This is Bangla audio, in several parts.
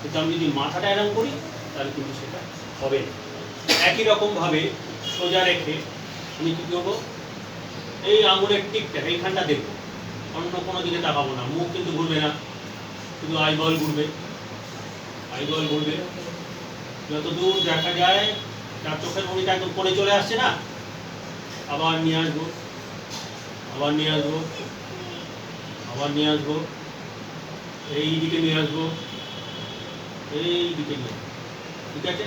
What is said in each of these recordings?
কিন্তু আমি যদি মাথাটা এরম করি তাহলে কিন্তু সেটা হবে না। একই রকমভাবে সোজা রেখে আমি কী করবো, এই আঙুলের টিপটা এইখানটা দেখবো, অন্য কোনো দিকে তাকাবো না, মুখ কিন্তু ঘুরবে না, শুধু আইবল ঘুরবে, আইবল ঘুরবে। যত দূর দেখা যায় তার চোখের মনিটা একদম পড়ে চলে আসছে না, আবার নিয়ে আসবো, আবার নিয়ে আসবো, আবার নিয়ে আসবো, এই দিকে নিয়ে আসবো, এই দিকে নিয়ে, ঠিক আছে?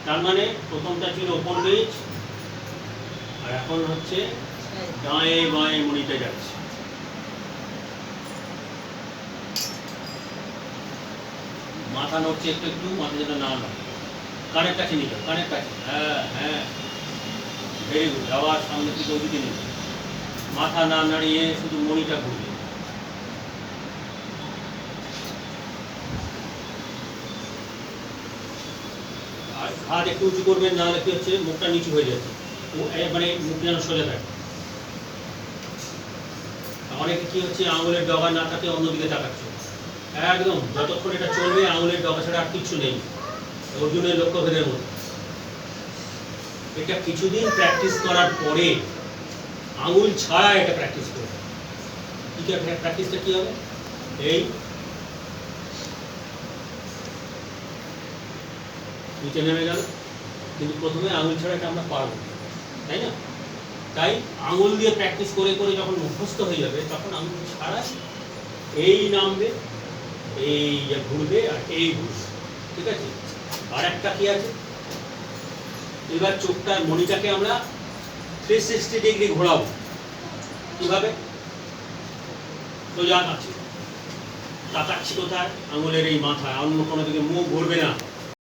তার মানে প্রথমটা ছিল ওপর নিচ, আর এখন হচ্ছে ডায়ে বাঁয়ে মনিটা যাচ্ছে। মাথা নড়ছে একটু একটু, মাথা যেন না নড়ে, কানের কাছে নিতে, কানের কাছে, হ্যাঁ হ্যাঁ, ভেরি গুড। আবার সামনে থেকে ওদিকে নিতে, মাথা না নাড়িয়ে শুধু মনিটা ঘুরবে। আর হাত একটু উঁচু করবেন, না হলে কি হচ্ছে মুখটা নিচু হয়ে যাচ্ছে, মানে মুখ যেন সোজা থাকে। অনেকে কি হচ্ছে আঙুলের ডগা না থাকে অন্যদিকে তাকাচ্ছে, একদম যতক্ষণ এটা চলবে আঙুলের ডগা ছাড়া আর কিচ্ছু নেই, অর্জুনের লক্ষ্যভেদের মতো। এটা কিছুদিন প্র্যাকটিস করার পরে আঙুল ছাড়া এটা প্র্যাকটিস করবে। কি প্র্যাকটিসটা কি হবে, এই নিচে নেমে গেল, কিন্তু প্রথমে আঙুল ছাড়া এটা আমরা পারবো, তাই না? তাই আঙুল দিয়ে প্র্যাকটিস করে করে যখন মুখস্থ হয়ে যাবে তখন আঙুল ছাড়া এই নামবে, এই ঘুরবে, আর এই ঘুরবে, ঠিক আছে? আর একটা কি আছে, এবার চোখটার মনিটাকে আমরা 360 ডিগ্রি ঘোরাবো। কিভাবে? সোজা আছে, তাকাচ্ছি কোথায়, আঙুলের এই মাথায়, অন্য কোনো দিকে মুখ ঘুরবে না।